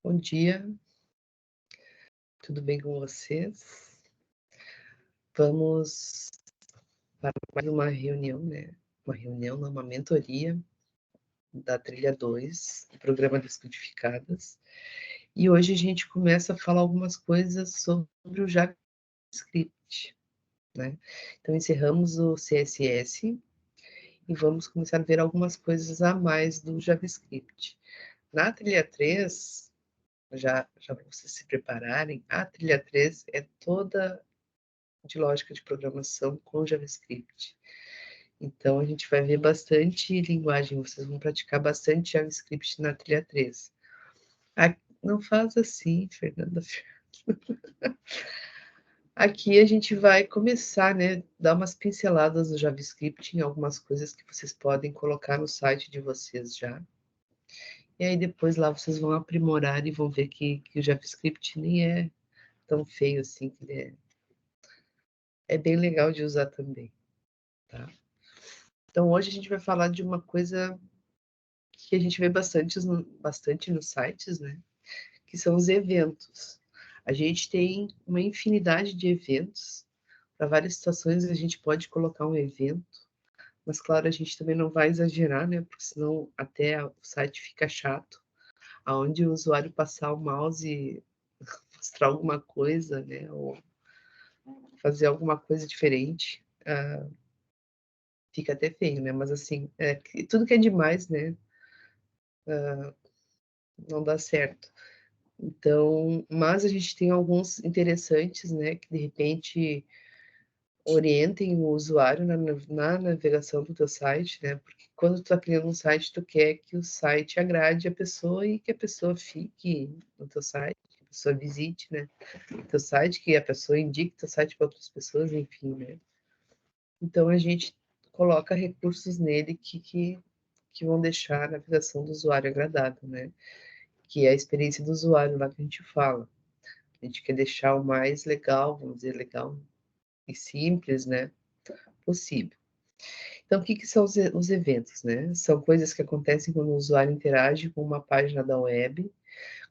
Bom dia, tudo bem com vocês? Vamos para mais uma reunião, né? Uma reunião, não, uma mentoria da trilha 2, do programa Descodificadas. E hoje a gente começa a falar algumas coisas sobre o JavaScript, né? Então encerramos o CSS e vamos começar a ver algumas coisas a mais do JavaScript. Na trilha 3, já para vocês se prepararem, a trilha 3 é toda de lógica de programação com JavaScript. Então, a gente vai ver bastante linguagem, vocês vão praticar bastante JavaScript na trilha 3. Não faz assim, Fernanda. Aqui a gente vai começar, né, dar umas pinceladas no JavaScript em algumas coisas que vocês podem colocar no site de vocês já. E aí depois lá vocês vão aprimorar e vão ver que o JavaScript nem é tão feio assim, que ele é bem legal de usar também, tá? Então hoje a gente vai falar de uma coisa que a gente vê bastante nos sites, né? Que são os eventos. A gente tem uma infinidade de eventos. Para várias situações a gente pode colocar um evento, mas claro, a gente também não vai exagerar, né? Porque senão até o site fica chato, aonde o usuário passar o mouse e mostrar alguma coisa, né? Ou fazer alguma coisa diferente, fica até feio, né? Mas assim, tudo que é demais, né? Não dá certo. Então, mas a gente tem alguns interessantes, né, que de repente orientem o usuário na navegação do teu site, né, porque quando tu está criando um site, tu quer que o site agrade a pessoa e que a pessoa fique no teu site, que a pessoa visite, né, o teu site, que a pessoa indique teu site para outras pessoas, enfim, né. Então, a gente coloca recursos nele que vão deixar a navegação do usuário agradável, né, que é a experiência do usuário lá que a gente fala. A gente quer deixar o mais legal, vamos dizer, legal e simples, né, possível. Então, o que que são os eventos, né? São coisas que acontecem quando o usuário interage com uma página da web,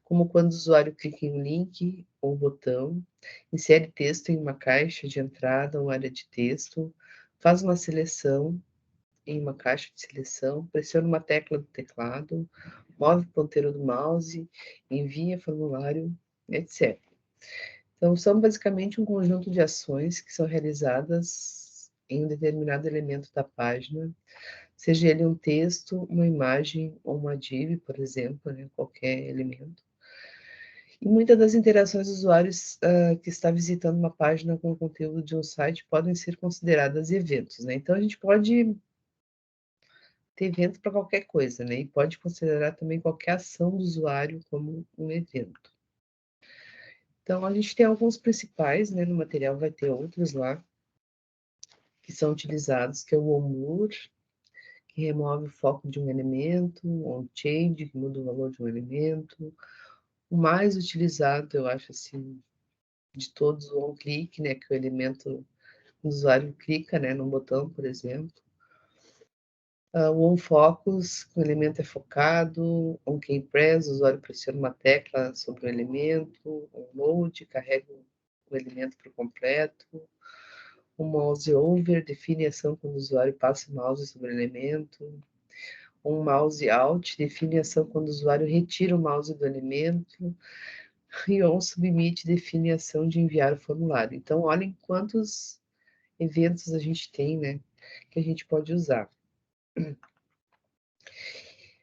como quando o usuário clica em um link ou botão, insere texto em uma caixa de entrada ou área de texto, faz uma seleção em uma caixa de seleção, pressiona uma tecla do teclado, move o ponteiro do mouse, envia formulário, etc. Então, são basicamente um conjunto de ações que são realizadas em um determinado elemento da página, seja ele um texto, uma imagem ou uma div, por exemplo, né, qualquer elemento. E muitas das interações dos usuários que está visitando uma página com o conteúdo de um site podem ser consideradas eventos, né? Então, a gente pode ter evento para qualquer coisa, né? E pode considerar também qualquer ação do usuário como um evento. Então, a gente tem alguns principais, né? No material vai ter outros lá, que são utilizados, que é o OMUR, que remove o foco de um elemento, o onChange, que muda o valor de um elemento. O mais utilizado, eu acho assim, de todos, o onClick, né? Que o elemento, o usuário clica, né? Num botão, por exemplo. O onFocus, que o elemento é focado. OnKeyPress, o usuário pressiona uma tecla sobre o elemento. OnLoad, carrega o elemento por completo. O mouse over define a ação quando o usuário passa o mouse sobre o elemento. Um mouse alt define a ação quando o usuário retira o mouse do elemento. E um submit define a ação de enviar o formulário. Então, olhem quantos eventos a gente tem, né, que a gente pode usar.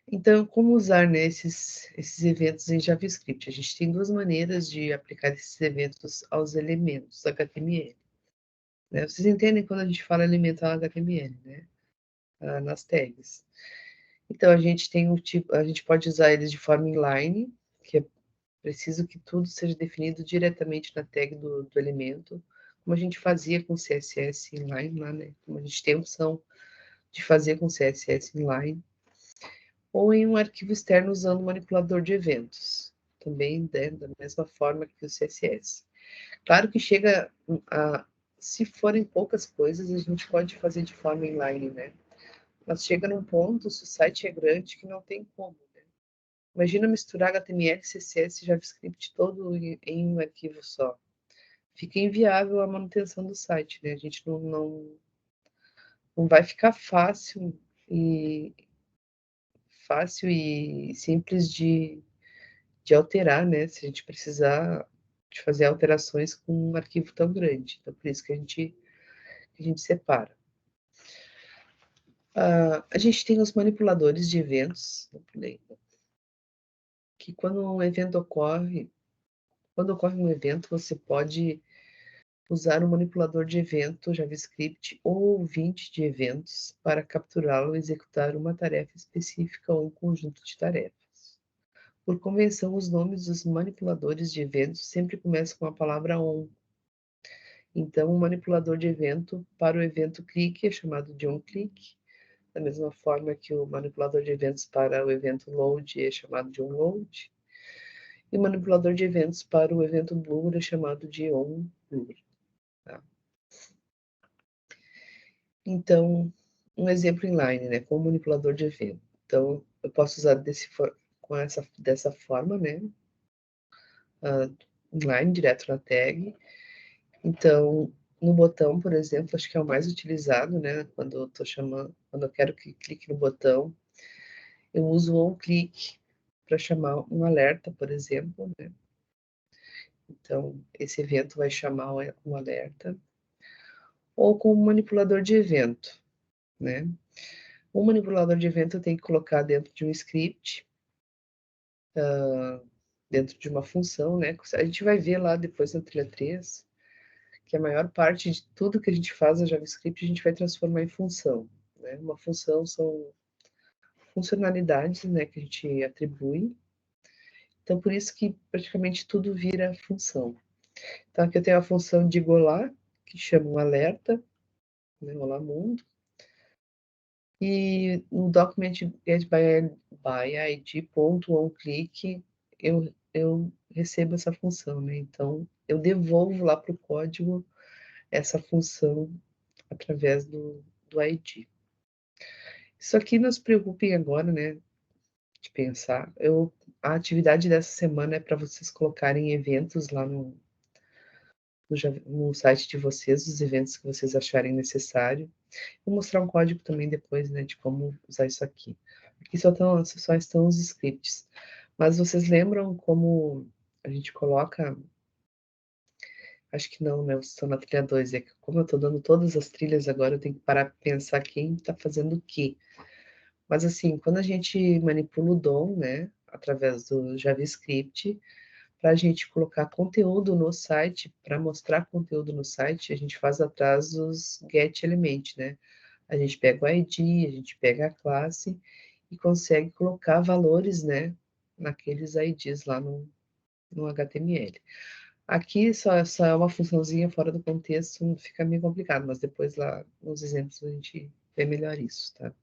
Então, como usar, né, esses eventos em JavaScript? A gente tem duas maneiras de aplicar esses eventos aos elementos HTML. Né? Vocês entendem quando a gente fala elemento HTML, né? Nas tags. Então, a gente tem a gente pode usar eles de forma inline, que é preciso que tudo seja definido diretamente na tag do elemento, como a gente fazia com CSS inline lá, né? Como a gente tem a opção de fazer com CSS inline, ou em um arquivo externo usando o manipulador de eventos, também, né, da mesma forma que o CSS. Claro que chega a, se forem poucas coisas, a gente pode fazer de forma inline, né? Mas chega num ponto, se o site é grande, que não tem como, né? Imagina misturar HTML, CSS e JavaScript todo em um arquivo só. Fica inviável a manutenção do site, né? A gente não vai ficar e simples de alterar, né? Se a gente precisar de fazer alterações com um arquivo tão grande. Então, por isso que a gente separa. A gente tem os manipuladores de eventos, que quando um evento ocorre, um evento, você pode usar um manipulador de evento JavaScript ou ouvinte de eventos para capturá-lo e executar uma tarefa específica ou um conjunto de tarefas. Por convenção, os nomes dos manipuladores de eventos sempre começam com a palavra on. Então, um manipulador de evento para o evento clique é chamado de onClick, da mesma forma que o manipulador de eventos para o evento load é chamado de onLoad, e o manipulador de eventos para o evento blur é chamado de onBlur. Tá? Então, um exemplo inline, né, com o manipulador de evento. Então, eu posso usar dessa forma, né, inline, direto na tag. Então, no botão, por exemplo, acho que é o mais utilizado, né, quando eu quero que clique no botão, eu uso o onClick para chamar um alerta, por exemplo, né. Então, esse evento vai chamar um alerta. Ou com um manipulador de evento, né. O manipulador de evento eu tenho que colocar dentro de um script, dentro de uma função, né? A gente vai ver lá depois na trilha 3 que a maior parte de tudo que a gente faz no JavaScript a gente vai transformar em função, né? Uma função são funcionalidades, né, que a gente atribui. Então, por isso que praticamente tudo vira função. Então, aqui eu tenho a função de olá, que chama um alerta, né, olá mundo. E no document get by id.onClick eu recebo essa função, né? Então, eu devolvo lá para o código essa função através do ID. Isso aqui não se preocupem agora, né, de pensar. A atividade dessa semana é para vocês colocarem eventos lá no site de vocês, os eventos que vocês acharem necessário. Vou mostrar um código também depois, né, de como usar isso aqui. Aqui só estão os scripts. Mas vocês lembram como a gente coloca... Acho que não, né? Vocês estão na trilha 2. É que como eu estou dando todas as trilhas agora, eu tenho que parar para pensar quem está fazendo o quê. Mas assim, quando a gente manipula o DOM, né, através do JavaScript, para a gente colocar conteúdo no site, para mostrar conteúdo no site, a gente faz atrás dos get element, né? A gente pega o ID, a gente pega a classe e consegue colocar valores, né, naqueles IDs lá no HTML. Aqui só é uma funçãozinha fora do contexto, fica meio complicado, mas depois lá nos exemplos a gente vê melhor isso, tá?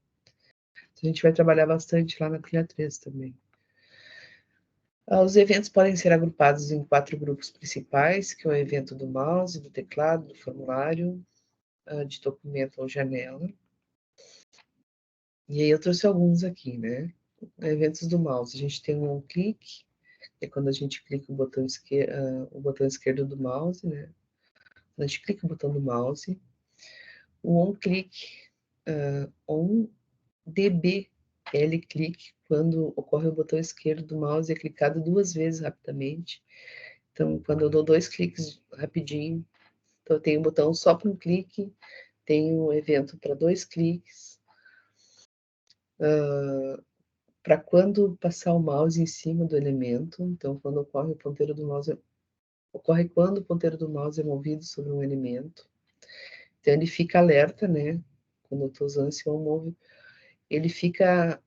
Então, a gente vai trabalhar bastante lá na trilha 3 também. Os eventos podem ser agrupados em 4 grupos principais, que é o evento do mouse, do teclado, do formulário, de documento ou janela. E aí eu trouxe alguns aqui, né? Eventos do mouse. A gente tem um onClick, que é quando a gente clica o botão esquerdo do mouse, né? Quando a gente clica o botão do mouse. O onClick, DBL-click, quando ocorre o botão esquerdo do mouse, é clicado 2 vezes rapidamente. Então, quando eu dou 2 cliques rapidinho, então eu tenho um botão só para um clique, tenho um evento para 2 cliques. Para quando passar o mouse em cima do elemento, então quando ocorre quando o ponteiro do mouse é movido sobre um elemento. Então ele fica alerta, né? Quando eu estou usando esse onMove, ele fica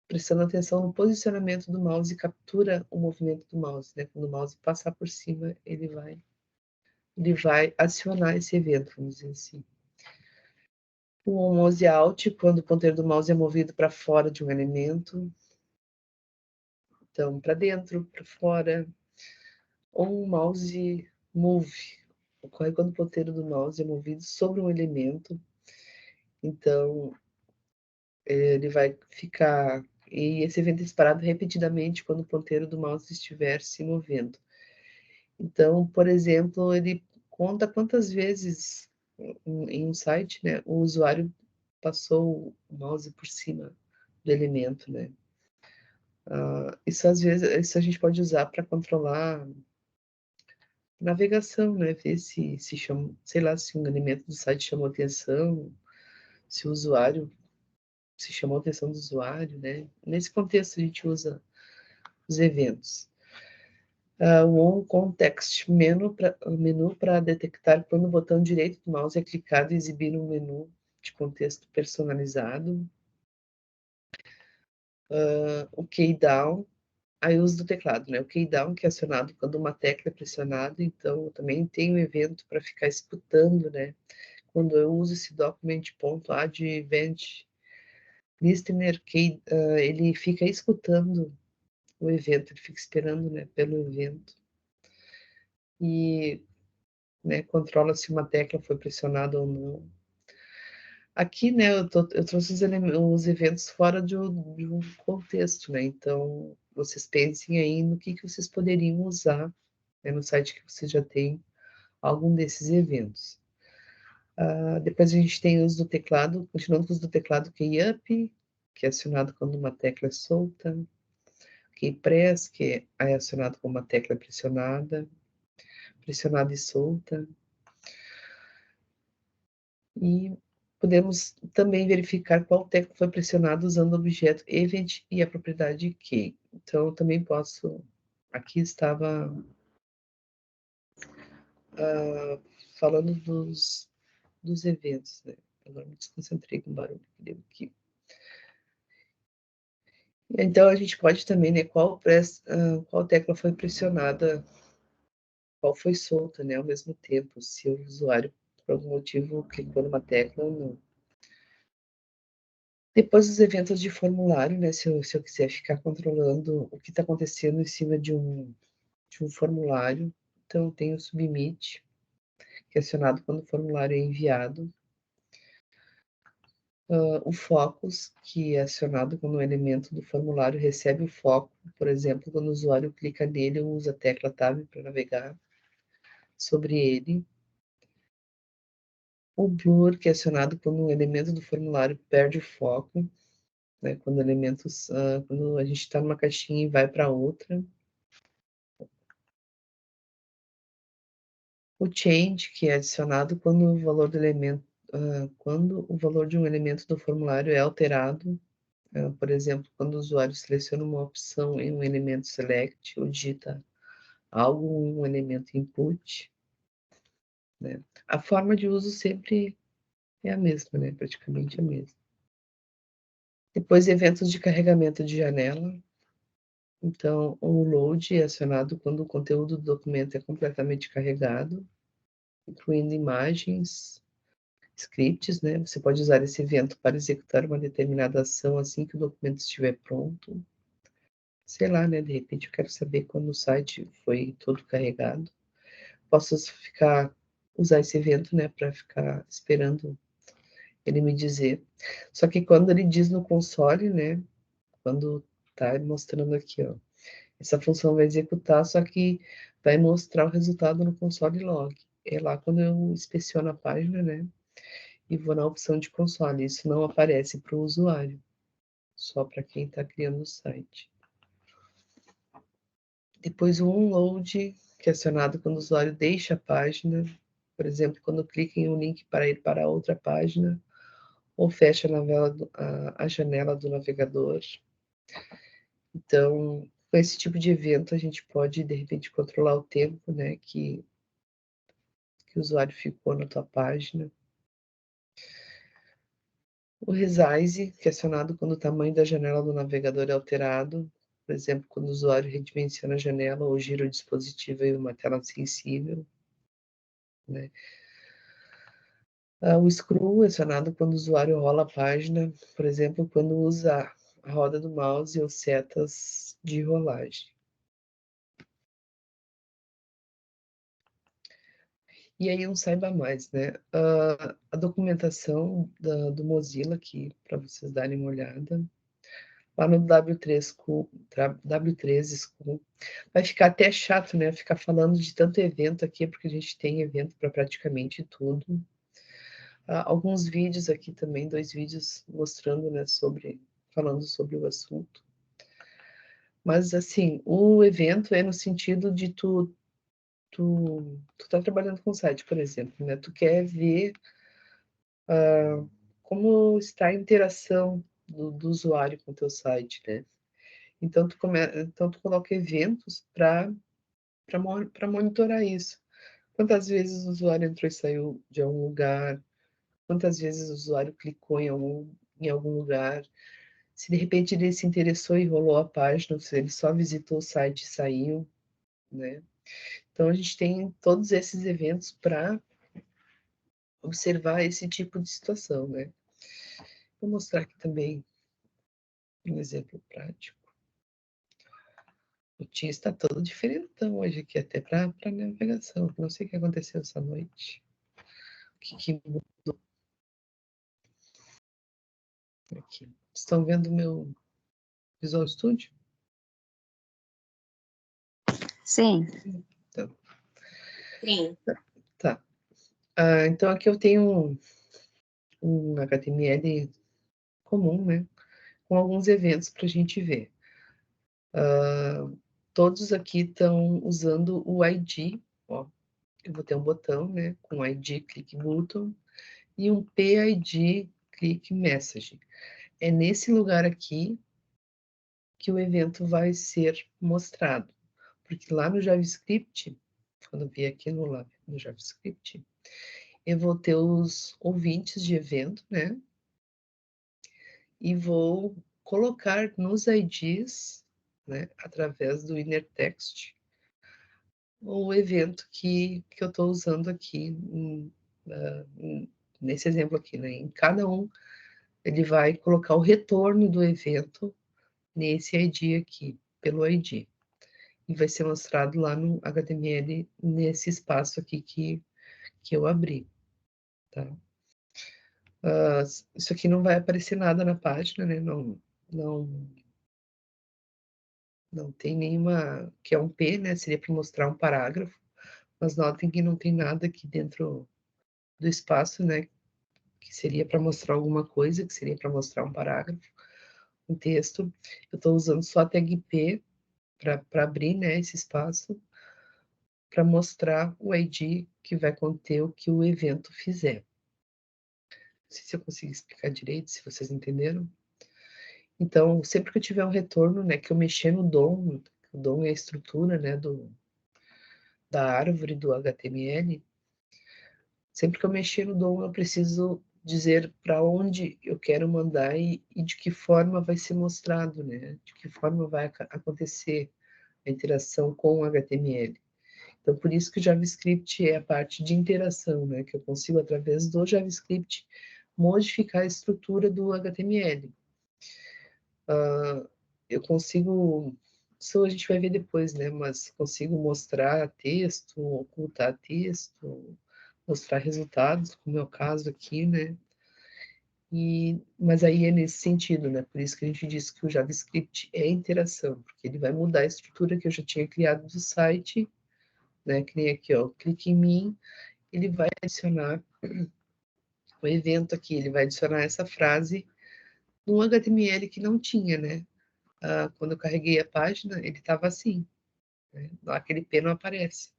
prestando atenção no posicionamento do mouse e captura o movimento do mouse, né? Quando o mouse passar por cima, ele vai acionar esse evento, vamos dizer assim. O mouse out, quando o ponteiro do mouse é movido para fora de um elemento, então para dentro, para fora, ou um mouse move, ocorre quando o ponteiro do mouse é movido sobre um elemento, então ele vai ficar E esse evento é disparado repetidamente quando o ponteiro do mouse estiver se movendo. Então, por exemplo, ele conta quantas vezes em um site, né, o usuário passou o mouse por cima do elemento, né? Isso às vezes isso a gente pode usar para controlar navegação, né? Ver se chama, sei lá, se um elemento do site chamou atenção, se o usuário se chamou a atenção do usuário, né? Nesse contexto a gente usa os eventos. O On Context menu para detectar quando o botão direito do mouse é clicado e exibir um menu de contexto personalizado. O Keydown, aí uso do teclado, né? O Keydown, que é acionado quando uma tecla é pressionada, então também tem um evento para ficar escutando, né? Quando eu uso esse document.add event listener, ele fica escutando o evento, ele fica esperando, né, pelo evento. E, né, controla se uma tecla foi pressionada ou não. Aqui, né, eu trouxe os eventos fora de um contexto, né? Então, vocês pensem aí no que vocês poderiam usar, né, no site que você já tem algum desses eventos. Depois a gente tem o uso do teclado, continuando com o uso do teclado KeyUp, que é acionado quando uma tecla é solta. Keypress, que é acionado com uma tecla pressionada e solta. E podemos também verificar qual tecla foi pressionada usando o objeto event e a propriedade key. Então, eu também posso... Aqui estava falando dos eventos, né? Agora me desconcentrei com o barulho que deu aqui. Então, a gente pode também, né, qual tecla foi pressionada, qual foi solta, né, ao mesmo tempo, se o usuário, por algum motivo, clicou numa tecla ou não. Depois dos eventos de formulário, né, se eu quiser ficar controlando o que está acontecendo em cima de um formulário, então tem o submit, que é acionado quando o formulário é enviado. O focus, que é acionado quando um elemento do formulário recebe o foco, por exemplo, quando o usuário clica nele ou usa a tecla Tab para navegar sobre ele. O blur, que é acionado quando um elemento do formulário perde o foco, né, quando quando a gente está numa caixinha e vai para outra. O change, que é adicionado quando o valor do elemento, quando o valor de um elemento do formulário é alterado, por exemplo, quando o usuário seleciona uma opção em um elemento select ou digita algo em um elemento input, né? A forma de uso sempre é a mesma, né? Praticamente a mesma. Depois, eventos de carregamento de janela. Então, o load é acionado quando o conteúdo do documento é completamente carregado, incluindo imagens, scripts, né? Você pode usar esse evento para executar uma determinada ação assim que o documento estiver pronto. Sei lá, né? De repente eu quero saber quando o site foi todo carregado. Posso usar esse evento, né? Para ficar esperando ele me dizer. Só que quando ele diz no console, né? Quando tá mostrando aqui, ó. Essa função vai executar, só que vai mostrar o resultado no console log. É lá quando eu inspeciono a página, né? E vou na opção de console. Isso não aparece para o usuário, só para quem está criando o site. Depois o onload, que é acionado quando o usuário deixa a página, por exemplo, quando clica em um link para ir para outra página, ou fecha a janela do navegador. Então, com esse tipo de evento, a gente pode, de repente, controlar o tempo, né, que o usuário ficou na tua página. O resize, que é acionado quando o tamanho da janela do navegador é alterado, por exemplo, quando o usuário redimensiona a janela ou gira o dispositivo em uma tela sensível, né? O scroll é acionado quando o usuário rola a página, por exemplo, quando usa a roda do mouse ou setas de rolagem. E aí um saiba mais, né? A documentação do Mozilla aqui, para vocês darem uma olhada. lá no W3 School. Vai ficar até chato, né? Ficar falando de tanto evento aqui, porque a gente tem evento para praticamente tudo. Alguns vídeos aqui também, 2 vídeos mostrando, né, falando sobre o assunto. Mas, assim, o evento é no sentido de tu tá trabalhando com site, por exemplo, né? Tu quer ver como está a interação do usuário com o teu site, né? Então, tu coloca eventos para monitorar isso. Quantas vezes o usuário entrou e saiu de algum lugar? Quantas vezes o usuário clicou em algum lugar? Se de repente ele se interessou e rolou a página, se ele só visitou o site e saiu, né? Então, a gente tem todos esses eventos para observar esse tipo de situação, né? Vou mostrar aqui também um exemplo prático. O Teams está todo diferentão hoje aqui, até para navegação. Não sei o que aconteceu essa noite. O que mudou aqui? Estão vendo o meu Visual Studio? Sim. Então, Sim. tá. Então, aqui eu tenho um HTML comum, né? Com alguns eventos para a gente ver. Todos aqui estão usando o ID, ó. Eu vou ter um botão, né? Com ID Click Button e um PID Click Message. É nesse lugar aqui que o evento vai ser mostrado. Porque lá no JavaScript, quando eu vier aqui no JavaScript, eu vou ter os ouvintes de evento, né? E vou colocar nos IDs, né, através do inner text, o evento que eu estou usando aqui, nesse exemplo aqui, né? Em cada um, ele vai colocar o retorno do evento nesse ID aqui, pelo ID. E vai ser mostrado lá no HTML, nesse espaço aqui que eu abri, tá? Isso aqui não vai aparecer nada na página, né? Não, não tem nenhuma... que é um P, né? Seria para mostrar um parágrafo, mas notem que não tem nada aqui dentro do espaço, né? Que seria para mostrar alguma coisa, que seria para mostrar um parágrafo, um texto. Eu estou usando só a tag P para abrir, né, esse espaço, para mostrar o ID que vai conter o que o evento fizer. Não sei se eu consigo explicar direito, se vocês entenderam. Então, sempre que eu tiver um retorno, né, que eu mexer no DOM, o DOM é a estrutura, né, da árvore do HTML, sempre que eu mexer no DOM, eu preciso dizer para onde eu quero mandar e de que forma vai ser mostrado, né, de que forma vai acontecer a interação com o HTML. Então, por isso que o JavaScript é a parte de interação, né, que eu consigo, através do JavaScript, modificar a estrutura do HTML. Eu consigo, isso a gente vai ver depois, né, mas consigo mostrar texto, ocultar texto, mostrar resultados, como é o caso aqui, né, mas aí é nesse sentido, né, por isso que a gente disse que o JavaScript é interação, porque ele vai mudar a estrutura que eu já tinha criado do site, né, que nem aqui, ó, clique em mim, ele vai adicionar o evento aqui, ele vai adicionar essa frase no HTML que não tinha, né? Quando eu carreguei a página, ele estava assim, né? Aquele P não aparece.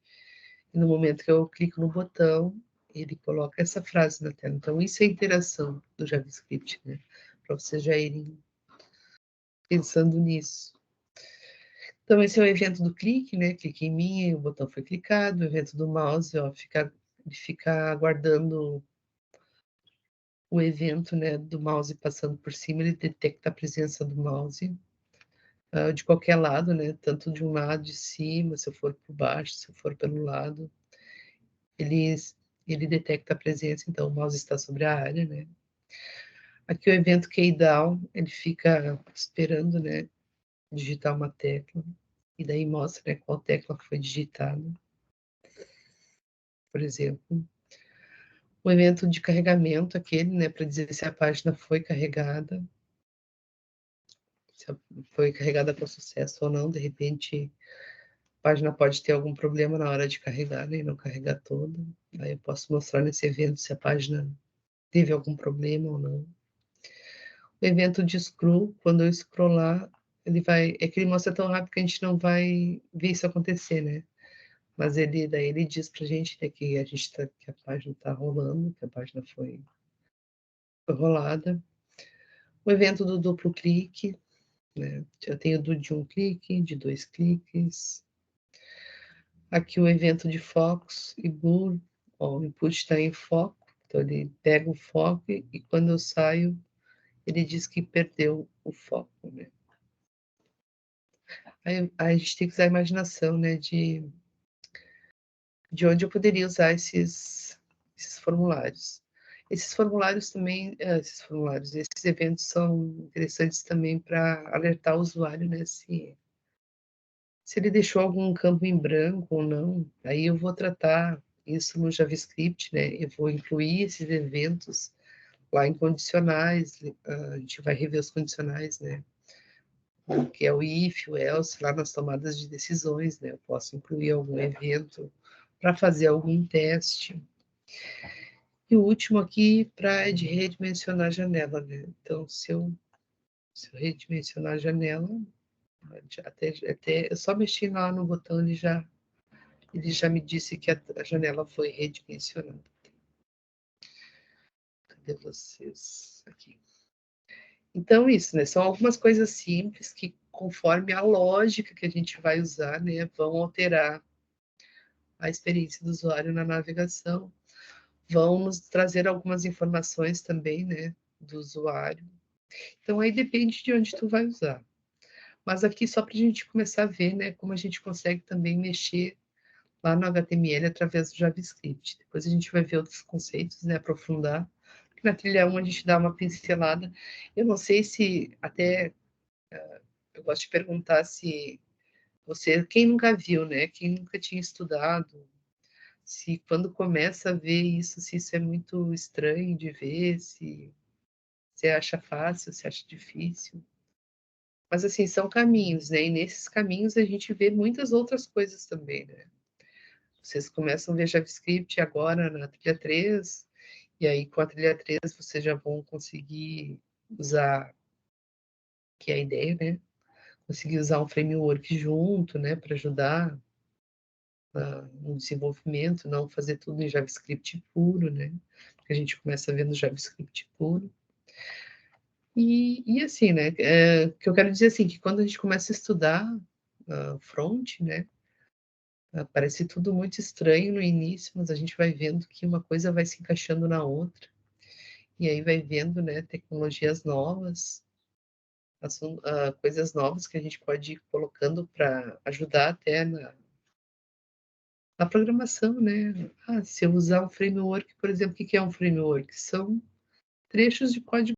E no momento que eu clico no botão, ele coloca essa frase na tela. Então, isso é a interação do JavaScript, né? Para vocês já irem pensando nisso. Então, esse é o evento do clique, né? Clique em mim, o botão foi clicado. O evento do mouse, ó, ele fica aguardando o evento, né, do mouse passando por cima, ele detecta a presença do mouse de qualquer lado, né, tanto de um lado de cima, se eu for por baixo, se eu for pelo lado, ele, ele detecta a presença, então o mouse está sobre a área, né. Aqui o evento keydown, ele fica esperando, né, digitar uma tecla, e daí mostra, né, qual tecla foi digitada, por exemplo. O evento de carregamento, aquele, né, para dizer se a página foi carregada. se foi carregada com sucesso ou não. De repente, a página pode ter algum problema na hora de carregar, né, e não carregar toda. Aí eu posso mostrar nesse evento se a página teve algum problema ou não. O evento de scroll, quando eu scrollar, ele vai... É que ele mostra tão rápido que a gente não vai ver isso acontecer, né? Mas daí ele diz pra gente, né, que que a página tá rolando, que a página foi rolada. O evento do duplo clique, né? Eu tenho do de um clique, de 2 cliques. Aqui o evento de focos e blur, ó, o input está em foco, então ele pega o foco e quando eu saio, ele diz que perdeu o foco, né? Aí a gente tem que usar a imaginação, né, de onde eu poderia usar esses formulários. Esses formulários também, esses eventos são interessantes também para alertar o usuário, né, se ele deixou algum campo em branco ou não. Aí eu vou tratar isso no JavaScript, né, eu vou incluir esses eventos lá em condicionais, a gente vai rever os condicionais, né, que é o if, o else, lá nas tomadas de decisões, né, eu posso incluir algum evento para fazer algum teste. E o último aqui, para de redimensionar a janela, né? Então, se eu redimensionar a janela, até eu só mexi lá no botão, ele já me disse que a janela foi redimensionada. Cadê vocês? Aqui. Então, isso, né? São algumas coisas simples que, conforme a lógica que a gente vai usar, né, vão alterar a experiência do usuário na navegação, vão nos trazer algumas informações também, né, do usuário. Então, aí depende de onde tu vai usar. Mas aqui só para a gente começar a ver, né, como a gente consegue também mexer lá no HTML através do JavaScript. Depois a gente vai ver outros conceitos, né, aprofundar. Na trilha 1 a gente dá uma pincelada. Eu não sei se até eu gosto de perguntar se você, quem nunca viu, né, quem nunca tinha estudado, se quando começa a ver isso, se isso é muito estranho de ver, se você acha fácil, se acha difícil. Mas, assim, são caminhos, né? E nesses caminhos a gente vê muitas outras coisas também, né? Vocês começam a ver JavaScript agora na trilha 3, e aí com a trilha 3 vocês já vão conseguir usar, que é a ideia, né? Conseguir usar um framework junto, né? Para ajudar no desenvolvimento, não fazer tudo em JavaScript puro, né? Porque a gente começa vendo JavaScript puro. E assim, né? Que eu quero dizer assim, que quando a gente começa a estudar front, né? Parece tudo muito estranho no início, mas a gente vai vendo que uma coisa vai se encaixando na outra, e aí vai vendo, né, tecnologias novas, coisas novas que a gente pode ir colocando para ajudar até na programação, né? Se eu usar um framework, por exemplo, o que é um framework? São trechos de código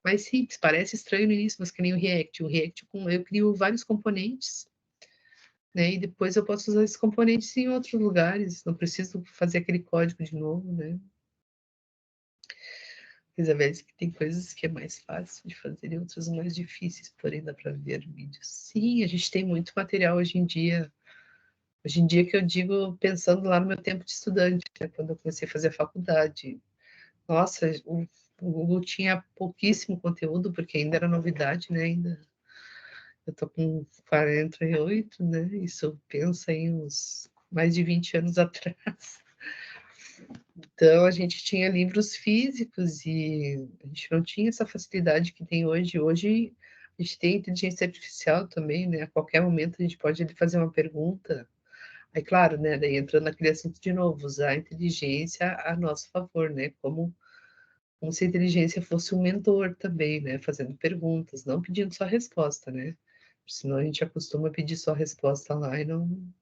mais simples, parece estranho no início, mas que nem o React. O React, eu crio vários componentes, né? E depois eu posso usar esses componentes em outros lugares, não preciso fazer aquele código de novo, né? Isabel diz que tem coisas que é mais fácil de fazer e outras mais difíceis, porém dá para ver vídeos. Sim, a gente tem muito material hoje em dia. Hoje em dia que eu digo, pensando lá no meu tempo de estudante, né? Quando eu comecei a fazer a faculdade. Nossa, o Google tinha pouquíssimo conteúdo, porque ainda era novidade, né? Ainda eu tô com 48, né? Isso pensa em uns mais de 20 anos atrás. Então, a gente tinha livros físicos e a gente não tinha essa facilidade que tem hoje. Hoje, a gente tem inteligência artificial também, né? A qualquer momento a gente pode fazer uma pergunta. Aí, claro, né? Daí entrando naquele assunto de novo, usar a inteligência a nosso favor, né? Como se a inteligência fosse um mentor também, né? Fazendo perguntas, não pedindo só resposta, né? Senão a gente acostuma a pedir só resposta lá e não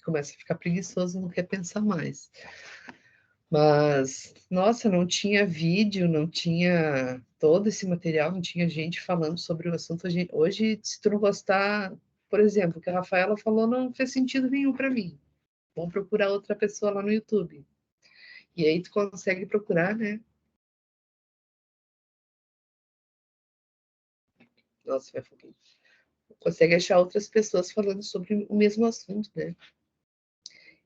começa a ficar preguiçoso, não quer pensar mais. Mas, nossa, não tinha vídeo, não tinha todo esse material, não tinha gente falando sobre o assunto. Hoje, se tu não gostar, por exemplo, o que a Rafaela falou não fez sentido nenhum para mim. Vamos procurar outra pessoa lá no YouTube. E aí tu consegue procurar, né? Nossa, vai foguinho. Consegue achar outras pessoas falando sobre o mesmo assunto, né?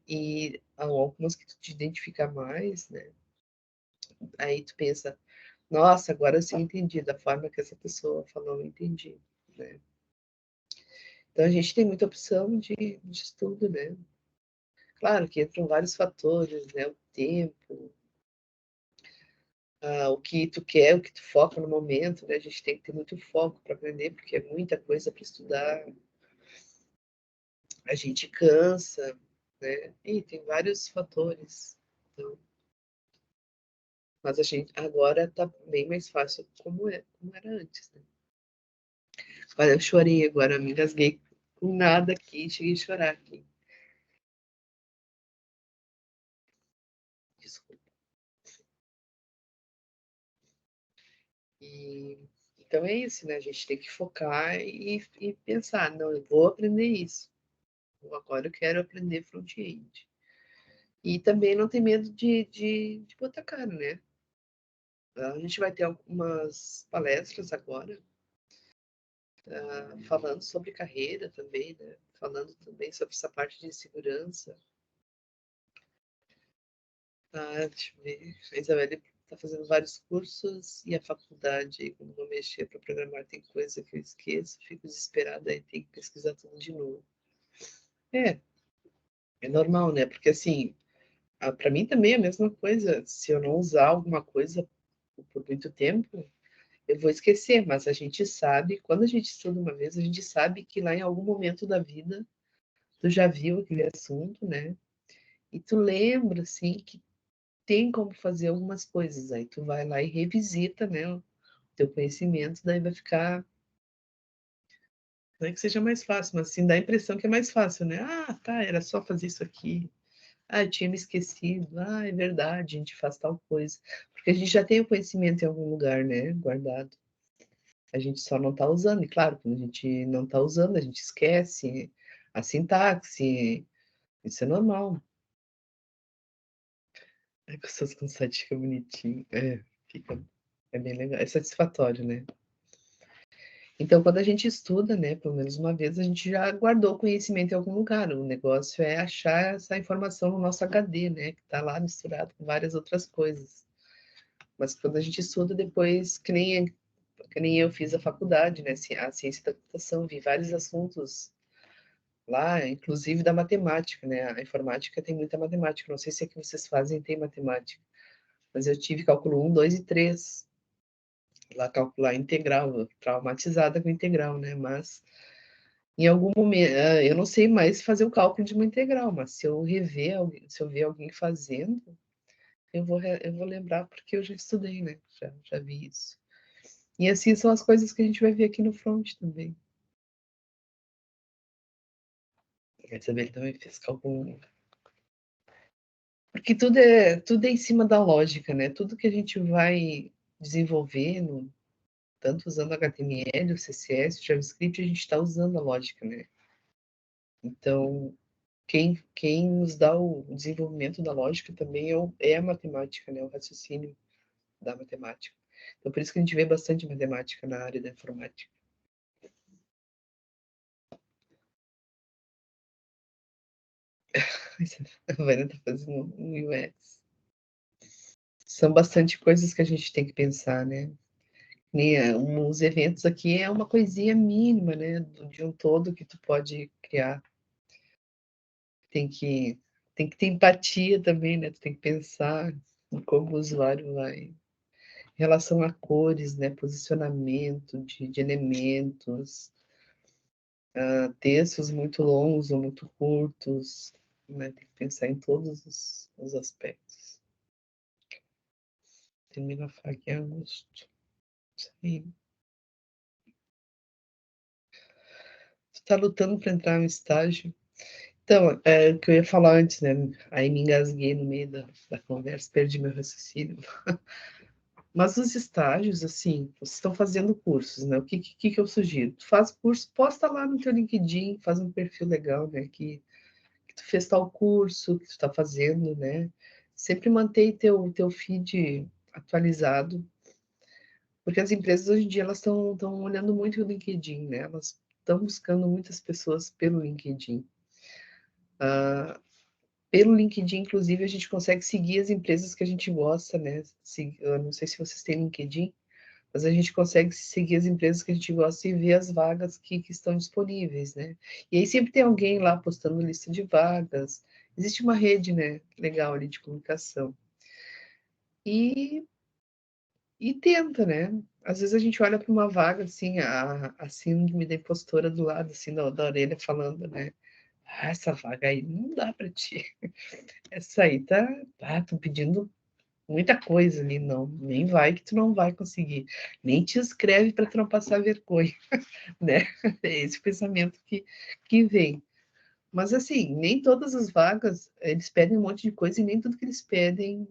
E algumas que tu te identifica mais, né? Aí tu pensa, nossa, agora sim entendi, da forma que essa pessoa falou, eu entendi, né? Então a gente tem muita opção de estudo, né? Claro que entram vários fatores, né? O tempo, o que tu quer, o que tu foca no momento, né? A gente tem que ter muito foco para aprender, porque é muita coisa para estudar. A gente cansa, né? E tem vários fatores. Então, mas a gente agora tá bem mais fácil como era antes, né? Olha, eu chorei agora, me engasguei com nada aqui, cheguei a chorar aqui. Desculpa. E, então é isso, né? A gente tem que focar e pensar, não, eu vou aprender isso. Agora eu quero aprender front-end. E também não tem medo de botar cara, né? A gente vai ter algumas palestras agora, falando sobre carreira também, né? Falando também sobre essa parte de segurança. Deixa eu ver. A Isabelle está fazendo vários cursos e a faculdade, quando vou mexer para programar, tem coisa que eu esqueço, fico desesperada e tenho que pesquisar tudo de novo. É, é normal, né? Porque assim, para mim também é a mesma coisa. Se eu não usar alguma coisa por muito tempo, eu vou esquecer. Mas a gente sabe, quando a gente estuda uma vez, a gente sabe que lá em algum momento da vida tu já viu aquele assunto, né? E tu lembra, assim, que tem como fazer algumas coisas. Aí tu vai lá e revisita, né, o teu conhecimento, daí vai ficar. Não é que seja mais fácil, mas assim dá a impressão que é mais fácil, né? Ah, tá, era só fazer isso aqui. Ah, eu tinha me esquecido. Ah, é verdade, a gente faz tal coisa. Porque a gente já tem o conhecimento em algum lugar, né, guardado. A gente só não está usando. E claro, quando a gente não está usando, a gente esquece a sintaxe. Isso é normal. É gostoso quando o site fica bonitinho. Fica. É bem legal. É satisfatório, né? Então, quando a gente estuda, né, pelo menos uma vez, a gente já guardou o conhecimento em algum lugar. O negócio é achar essa informação no nosso HD, né, que está lá misturado com várias outras coisas. Mas quando a gente estuda, depois, que nem eu fiz a faculdade, né, a ciência da computação, vi vários assuntos lá, inclusive da matemática, né, a informática tem muita matemática. Não sei se é que vocês fazem tem matemática, mas eu tive cálculo 1, 2 e 3 lá, calcular integral, traumatizada com integral, né, mas em algum momento, eu não sei mais fazer o cálculo de uma integral, mas se eu rever, se eu ver alguém fazendo, eu vou lembrar porque eu já estudei, né? Já vi isso. E assim são as coisas que a gente vai ver aqui no front também. A Isabel também fez cálculo. Porque tudo é em cima da lógica, né? Tudo que a gente vai desenvolvendo, tanto usando HTML, o CSS, o JavaScript, a gente está usando a lógica, né? Então, quem nos dá o desenvolvimento da lógica também é a matemática, né? O raciocínio da matemática. Então, por isso que a gente vê bastante matemática na área da informática. A Vânia está fazendo um UX. São bastante coisas que a gente tem que pensar, né? Os eventos aqui é uma coisinha mínima, né? De um todo que tu pode criar. Tem que, tem que ter empatia também, né? Tu tem que pensar em como o usuário vai. Em relação a cores, né? Posicionamento de elementos, textos muito longos ou muito curtos, né? Tem que pensar em todos os aspectos. Termina a fac em agosto. Isso aí. Tu tá lutando para entrar no estágio. Então, é o que eu ia falar antes, né? Aí me engasguei no meio da conversa, perdi meu raciocínio. Mas os estágios, assim, vocês estão fazendo cursos, né? O que eu sugiro? Tu faz curso, posta lá no teu LinkedIn, faz um perfil legal, né? Que tu fez tal curso, que tu está fazendo, né? Sempre mantém teu feed atualizado, Porque as empresas hoje em dia elas estão olhando muito o LinkedIn, né? Elas estão buscando muitas pessoas pelo LinkedIn. Pelo LinkedIn, inclusive, a gente consegue seguir as empresas que a gente gosta, né? Eu não sei se vocês têm LinkedIn, mas a gente consegue seguir as empresas que a gente gosta e ver as vagas que estão disponíveis, né? E aí sempre tem alguém lá postando lista de vagas. Existe uma rede, né, legal ali de comunicação. E tenta, né? Às vezes a gente olha para uma vaga, assim, a síndrome da impostora do lado, assim, da orelha, falando, né? Ah, essa vaga aí não dá para ti. Essa aí tô pedindo muita coisa ali, não. Nem vai que tu não vai conseguir. Nem te inscreve para tu não passar vergonha, né? É esse pensamento que vem. Mas, assim, nem todas as vagas, eles pedem um monte de coisa e nem tudo que eles pedem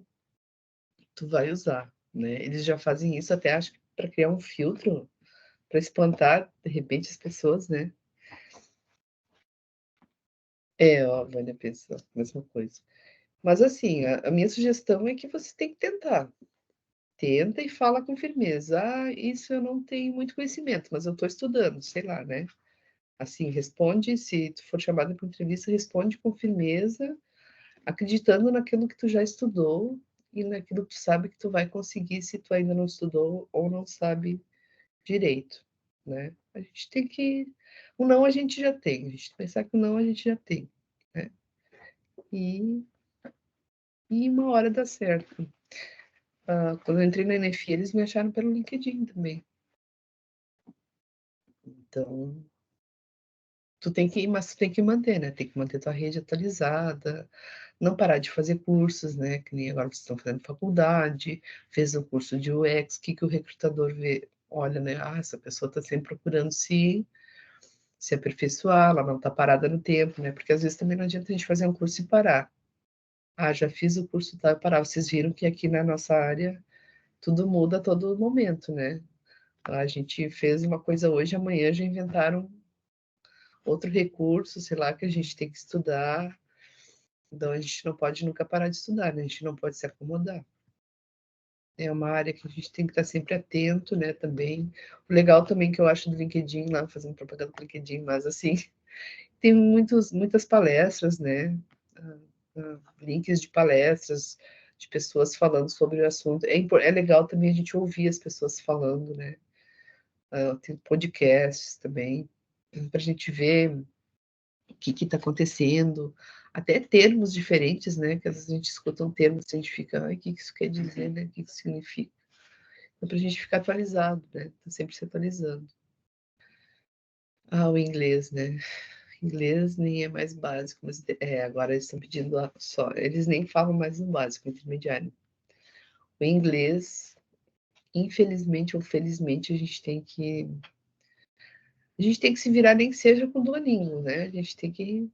tu vai usar, né? Eles já fazem isso até, acho que para criar um filtro, para espantar, de repente, as pessoas, né? É, ó, a Vânia pensa a mesma coisa. Mas, assim, a minha sugestão é que você tem que tentar. Tenta e fala com firmeza. Ah, isso eu não tenho muito conhecimento, mas eu estou estudando, sei lá, né? Assim, responde, se tu for chamada para entrevista, responde com firmeza, acreditando naquilo que tu já estudou e naquilo que tu sabe que tu vai conseguir se tu ainda não estudou ou não sabe direito, né? A gente tem que. O não a gente já tem, a gente tem que pensar que o não a gente já tem, né? E, e uma hora dá certo. Quando eu entrei na NFI, eles me acharam pelo LinkedIn também. Então, mas tu tem que manter, né? Tem que manter tua rede atualizada, não parar de fazer cursos, né? Que nem agora vocês estão fazendo faculdade, fez o curso de UX, que o recrutador vê? Olha, né? Ah, essa pessoa está sempre procurando se aperfeiçoar, ela não está parada no tempo, né? Porque às vezes também não adianta a gente fazer um curso e parar. Ah, já fiz o curso, tá, e parar. Vocês viram que aqui na nossa área tudo muda a todo momento, né? A gente fez uma coisa hoje, amanhã já inventaram outro recurso, sei lá, que a gente tem que estudar. Então a gente não pode nunca parar de estudar, né? A gente não pode se acomodar. É uma área que a gente tem que estar sempre atento, né, também. O legal também que eu acho do LinkedIn, lá fazendo propaganda do LinkedIn, mas assim, tem muitas palestras, né? Links de palestras, de pessoas falando sobre o assunto. É legal também a gente ouvir as pessoas falando, né? Tem podcasts também, para a gente ver o que está acontecendo, até termos diferentes, né? Que às vezes a gente escuta um termo e a gente fica, ai, o que isso quer dizer, né? O que isso significa? Então, para a gente ficar atualizado, né? Tá sempre se atualizando. O inglês, né? Inglês nem é mais básico, mas agora eles estão pedindo só, eles nem falam mais no básico, intermediário. O inglês, infelizmente ou felizmente, a gente tem que se virar nem que seja com Duolingo, né? A gente tem que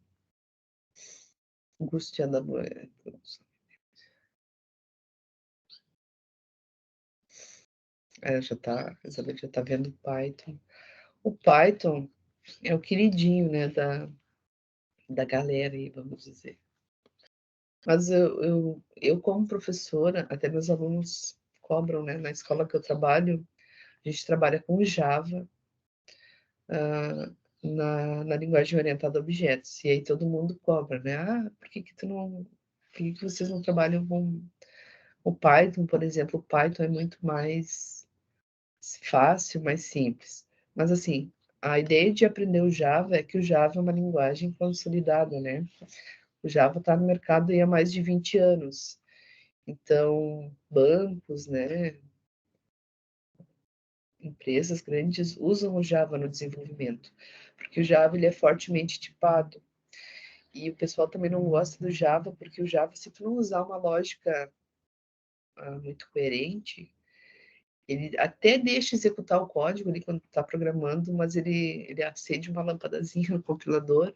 angustiando a mulher. A Isabel já tá vendo o Python. O Python é o queridinho, né, da galera aí, vamos dizer. Mas eu como professora, até meus alunos cobram, né, na escola que eu trabalho, a gente trabalha com Java, na linguagem orientada a objetos. E aí todo mundo cobra, né? Por que que tu não, por que que vocês não trabalham com o Python, por exemplo? O Python é muito mais fácil, mais simples. Mas assim, a ideia de aprender o Java é que o Java é uma linguagem consolidada, né? O Java está no mercado há mais de 20 anos. Então, bancos, né, empresas grandes usam o Java no desenvolvimento, porque o Java ele é fortemente tipado. E o pessoal também não gosta do Java, porque o Java, se tu não usar uma lógica muito coerente, ele até deixa executar o código ali quando tu está programando, mas ele acende uma lâmpadazinha no compilador,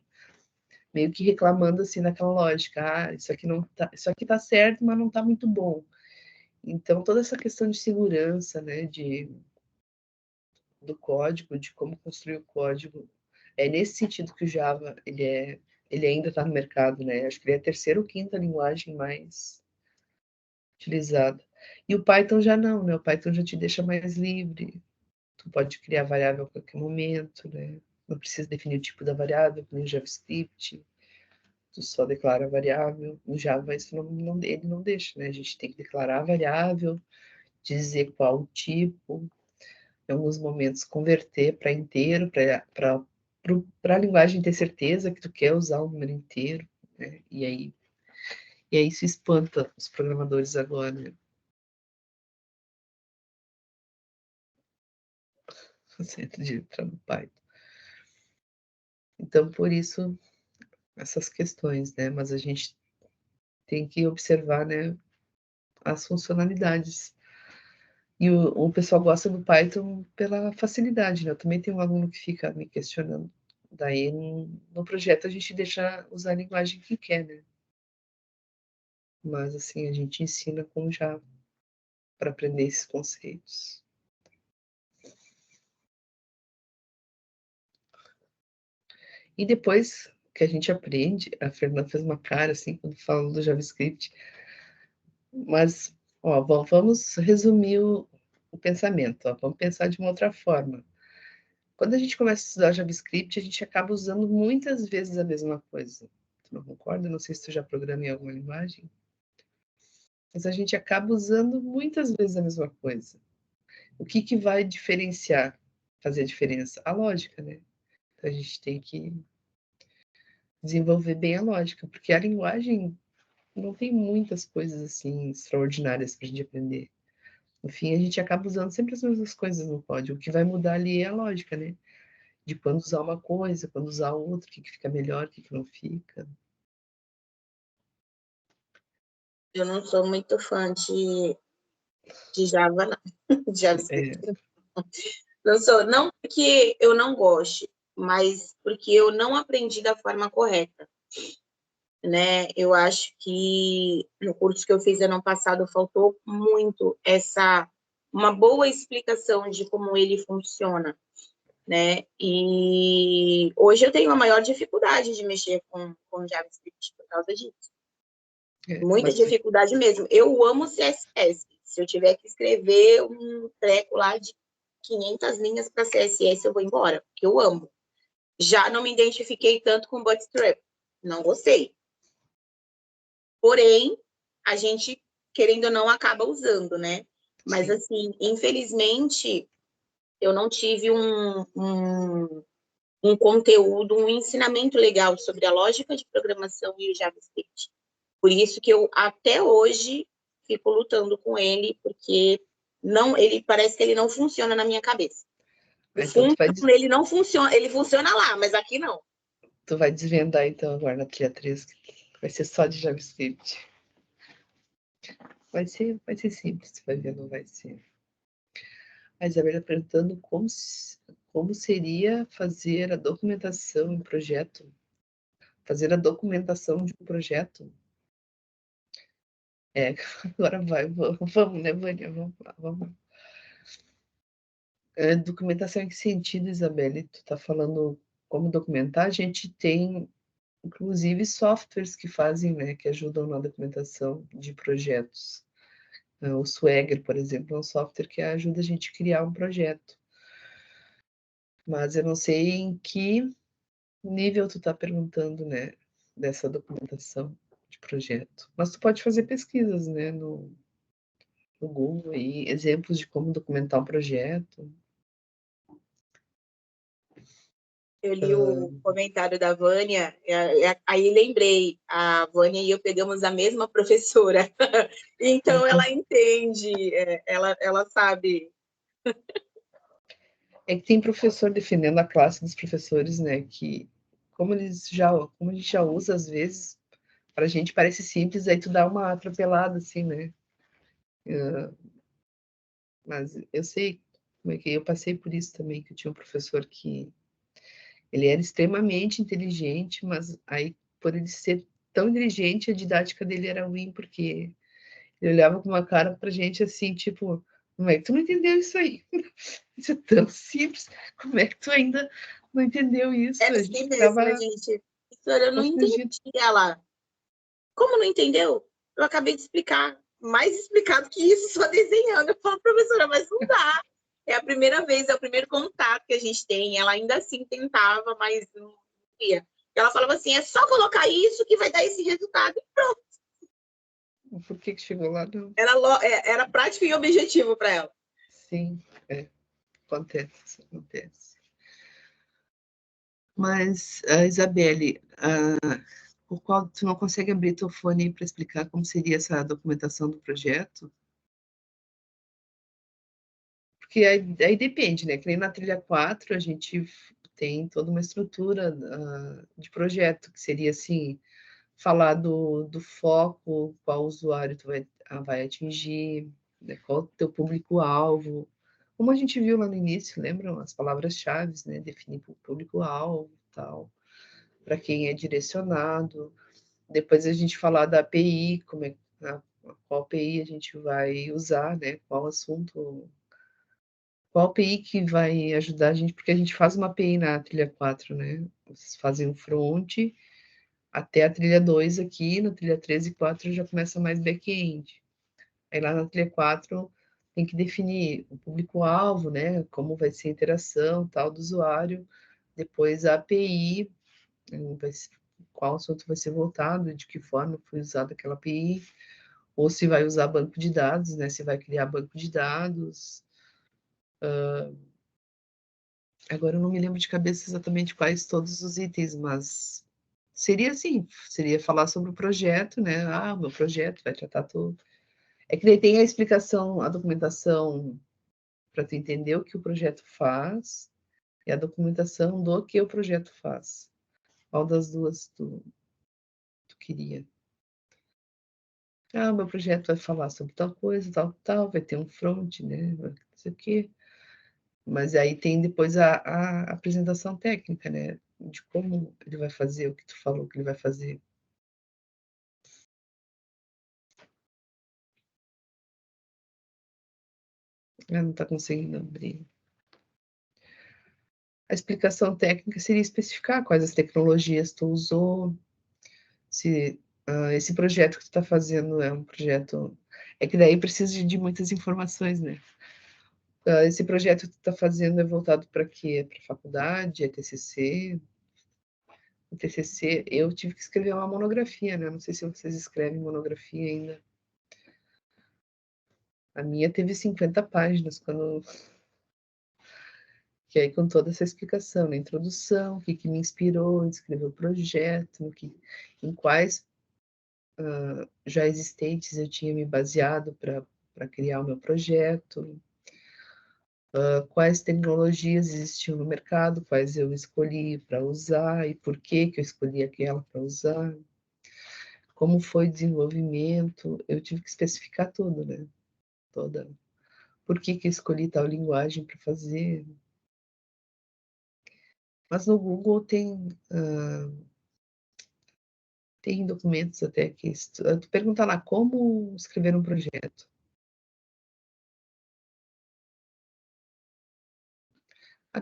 meio que reclamando assim naquela lógica, isso aqui não tá, isso aqui tá certo, mas não tá muito bom. Então toda essa questão de segurança, né, do código, de como construir o código, é nesse sentido que o Java ele ainda está no mercado, né? Acho que ele é a terceira ou quinta linguagem mais utilizada. E o Python já não, né? O Python já te deixa mais livre. Tu pode criar variável a qualquer momento, né? Não precisa definir o tipo da variável, nem JavaScript. Tu só declara a variável. No Java isso ele não deixa, né? A gente tem que declarar a variável, dizer qual o tipo, em alguns momentos converter para inteiro, para a linguagem ter certeza que tu quer usar o número inteiro, né? E aí isso espanta os programadores agora, né? De entrar no Python. Então, por isso, essas questões, né? Mas a gente tem que observar, né, as funcionalidades. E o pessoal gosta do Python pela facilidade, né? Eu também tenho um aluno que fica me questionando. Daí, no projeto, a gente deixa usar a linguagem que quer, né? Mas, assim, a gente ensina com Java para aprender esses conceitos. E depois que a gente aprende, a Fernanda fez uma cara, assim, quando fala do JavaScript, mas, ó, vamos resumir o pensamento, ó, vamos pensar de uma outra forma. Quando a gente começa a estudar JavaScript, a gente acaba usando muitas vezes a mesma coisa. Tu não concorda? Não sei se tu já programa em alguma linguagem, mas a gente acaba usando muitas vezes a mesma coisa. O que que vai diferenciar, fazer a diferença? A lógica, né? Então a gente tem que desenvolver bem a lógica, porque a linguagem não tem muitas coisas assim extraordinárias para a gente aprender. No fim, a gente acaba usando sempre as mesmas coisas no código. O que vai mudar ali é a lógica, né? De quando usar uma coisa, quando usar outra, o que fica melhor, o que não fica. Eu não sou muito fã de Java, não. De JavaScript. Não sou, não porque eu não goste, mas porque eu não aprendi da forma correta, né? Eu acho que no curso que eu fiz ano passado faltou muito uma boa explicação de como ele funciona, né? E hoje eu tenho a maior dificuldade de mexer com JavaScript por causa disso. Muita dificuldade mesmo. Eu amo CSS. Se eu tiver que escrever um treco lá de 500 linhas para CSS, eu vou embora, porque eu amo. Já não me identifiquei tanto com Bootstrap. Não gostei. Porém, a gente, querendo ou não, acaba usando, né? Mas, sim, assim, infelizmente, eu não tive um conteúdo, um ensinamento legal sobre a lógica de programação e o JavaScript. Por isso que eu, até hoje, fico lutando com ele, porque ele parece que ele não funciona na minha cabeça. O fundo ele não funciona, ele funciona lá, mas aqui não. Tu vai desvendar então agora na trilha 3, que vai ser só de JavaScript. Vai ser simples, tu vai ver, não vai ser. A Isabela perguntando como seria fazer a documentação em projeto. Fazer a documentação de um projeto. Agora vamos, né, Vânia? Vamos lá, vamos. Documentação em que sentido, Isabelle? Tu tá falando como documentar? A gente tem, inclusive, softwares que fazem, né, que ajudam na documentação de projetos. O Swagger, por exemplo, é um software que ajuda a gente a criar um projeto. Mas eu não sei em que nível tu tá perguntando, né, dessa documentação de projeto. Mas tu pode fazer pesquisas, né, no Google aí, exemplos de como documentar um projeto. Eu li o comentário da Vânia, aí lembrei, a Vânia e eu pegamos a mesma professora, então ela entende, ela sabe. É que tem professor defendendo a classe dos professores, né, que como a gente já usa às vezes, para a gente parece simples, aí tu dá uma atropelada assim, né? Mas eu sei como é que eu passei por isso também, que eu tinha um professor que ele era extremamente inteligente, mas aí por ele ser tão inteligente, a didática dele era ruim, porque ele olhava com uma cara pra gente assim, tipo, como é que tu não entendeu isso aí? Isso é tão simples, como é que tu ainda não entendeu isso? É assim mesmo, gente. Professora, eu não entendi ela. Como não entendeu? Eu acabei de explicar. mais explicado que isso, só desenhando. Eu falo, professora, mas não dá. É a primeira vez, é o primeiro contato que a gente tem. Ela ainda assim tentava, mas não ia. Ela falava assim, é só colocar isso que vai dar esse resultado. E pronto. Por que chegou lá? Não. Era prático e objetivo para ela. Sim, acontece. Mas, Isabelle, por qual tu não consegue abrir teu fone para explicar como seria essa documentação do projeto? Porque aí depende, né? Que nem na trilha 4 a gente tem toda uma estrutura de projeto, que seria assim, falar do foco, qual usuário tu vai atingir, né? Qual o teu público-alvo. Como a gente viu lá no início, lembram? As palavras-chave, né? Definir o público-alvo e tal, para quem é direcionado. Depois a gente falar da API, qual API a gente vai usar, né? Qual assunto, qual API que vai ajudar a gente, porque a gente faz uma API na trilha 4, né? Vocês fazem o front até a trilha 2 aqui, na trilha 3 e 4 já começa mais back-end. Aí lá na trilha 4 tem que definir o público-alvo, né? Como vai ser a interação tal do usuário. Depois a API, qual assunto vai ser voltado, de que forma foi usada aquela API, ou se vai usar banco de dados, né? Se vai criar banco de dados. Agora eu não me lembro de cabeça exatamente quais todos os itens, mas seria assim, seria falar sobre o projeto, né? Ah, o meu projeto vai tratar tudo. É que daí tem a explicação, a documentação para tu entender o que o projeto faz e a documentação do que o projeto faz. Qual das duas tu queria? Ah, o meu projeto vai falar sobre tal coisa, tal, vai ter um front, né? Não sei o quê. Mas aí tem depois a apresentação técnica, né? De como ele vai fazer o que tu falou que ele vai fazer. Não está conseguindo abrir. A explicação técnica seria especificar quais as tecnologias tu usou, se esse projeto que tu está fazendo é um projeto... É que daí precisa de muitas informações, né? Esse projeto que tu está fazendo é voltado para quê? Para faculdade, é TCC? O TCC, eu tive que escrever uma monografia, né? Não sei se vocês escrevem monografia ainda. A minha teve 50 páginas, que aí com toda essa explicação, na introdução, o que me inspirou em escrever o projeto, em quais já existentes eu tinha me baseado para criar o meu projeto, quais tecnologias existiam no mercado, quais eu escolhi para usar e por que eu escolhi aquela para usar, como foi o desenvolvimento, eu tive que especificar tudo, né? Por que eu escolhi tal linguagem para fazer. Mas no Google tem documentos até que tu pergunta lá como escrever um projeto.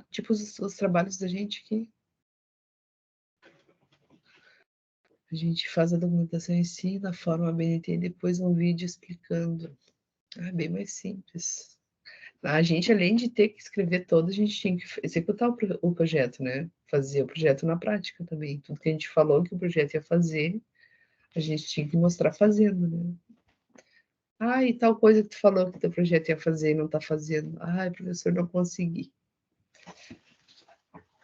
Tipo os trabalhos da gente aqui. A gente faz a documentação em si, na forma BNT, e depois um vídeo explicando. É bem mais simples. A gente, além de ter que escrever todo, a gente tinha que executar o projeto, né? Fazer o projeto na prática também. Tudo que a gente falou que o projeto ia fazer, a gente tinha que mostrar fazendo, né? Ah, e tal coisa que tu falou que teu projeto ia fazer e não tá fazendo. Ai, professor, não consegui.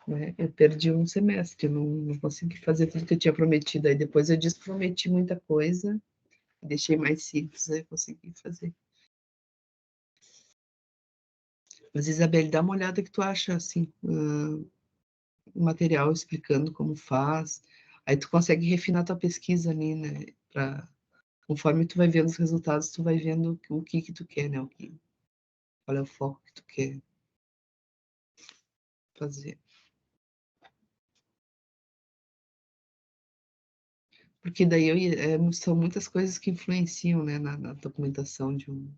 Né? Eu perdi um semestre, não consegui fazer tudo que eu tinha prometido. Aí depois eu desprometi muita coisa, deixei mais simples, aí consegui fazer. Mas, Isabelle, dá uma olhada que tu acha, assim, um material explicando como faz. Aí tu consegue refinar tua pesquisa ali, né? Conforme tu vai vendo os resultados, tu vai vendo o que tu quer, né? Qual é o foco que tu quer fazer. Porque daí são muitas coisas que influenciam, né, na documentação de um...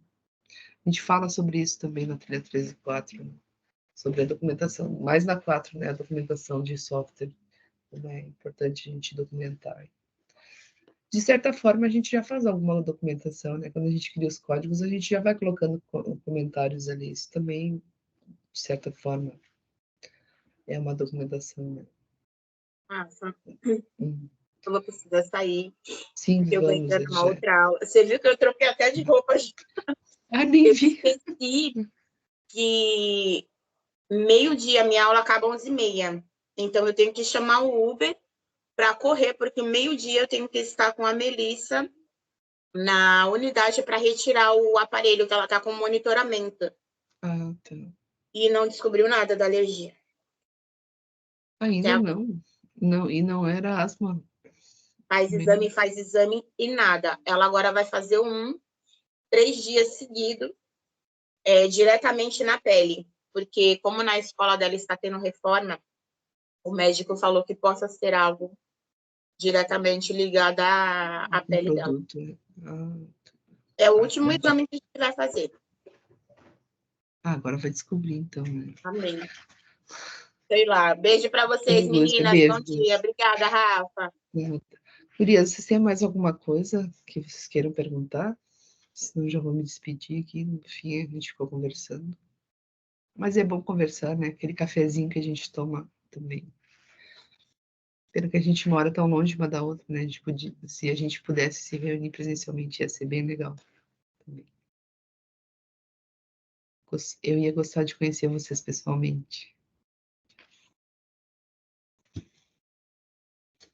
A gente fala sobre isso também na trilha 3 e 4, né? Sobre a documentação, mais na 4, né, a documentação de software. Como é importante a gente documentar. de certa forma, a gente já faz alguma documentação, né? Quando a gente cria os códigos, a gente já vai colocando comentários ali. Isso também, de certa forma, é uma documentação, né? Massa. Hum. Eu vou precisar sair, Sim, porque eu vou vamos, entrar numa Edgar. outra aula. Você viu que eu troquei até de roupa? Ah, nem Eu vi. esqueci que meio-dia minha aula acaba 11h30. Então, eu tenho que chamar o Uber para correr, porque meio-dia eu tenho que estar com a Melissa na unidade para retirar o aparelho que ela está com monitoramento. Ah, tá. E não descobriu nada da alergia. Ainda não. Não, e não era asma. Faz exame e nada. Ela agora vai fazer 3 dias seguidos, diretamente na pele. Porque, como na escola dela está tendo reforma, o médico falou que possa ser algo diretamente ligado à pele dela. Produto, né? É o último exame que a gente vai fazer. Agora vai descobrir, então, né? Amém. Sei lá. Beijo para vocês, meninas. Bom dia. Obrigada, Rafa. Gurias, vocês têm mais alguma coisa que vocês queiram perguntar? Senão eu já vou me despedir aqui. No fim, a gente ficou conversando. Mas é bom conversar, né? Aquele cafezinho que a gente toma também. Pena que a gente mora tão longe uma da outra, né? Se a gente pudesse se reunir presencialmente, ia ser bem legal também. Eu ia gostar de conhecer vocês pessoalmente.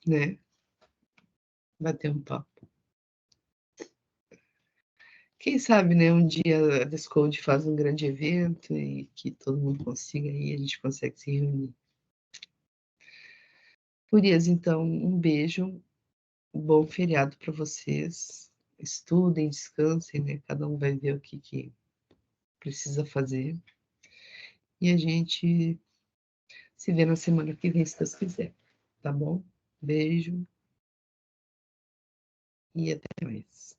Né? Bater um papo. Quem sabe, né? Um dia a Discord faz um grande evento e que todo mundo consiga ir, a gente consegue se reunir. Gurias, então, um beijo, um bom feriado para vocês. Estudem, descansem, né? Cada um vai ver o que precisa fazer. E a gente se vê na semana que vem, se Deus quiser. Tá bom? Beijo e até mais.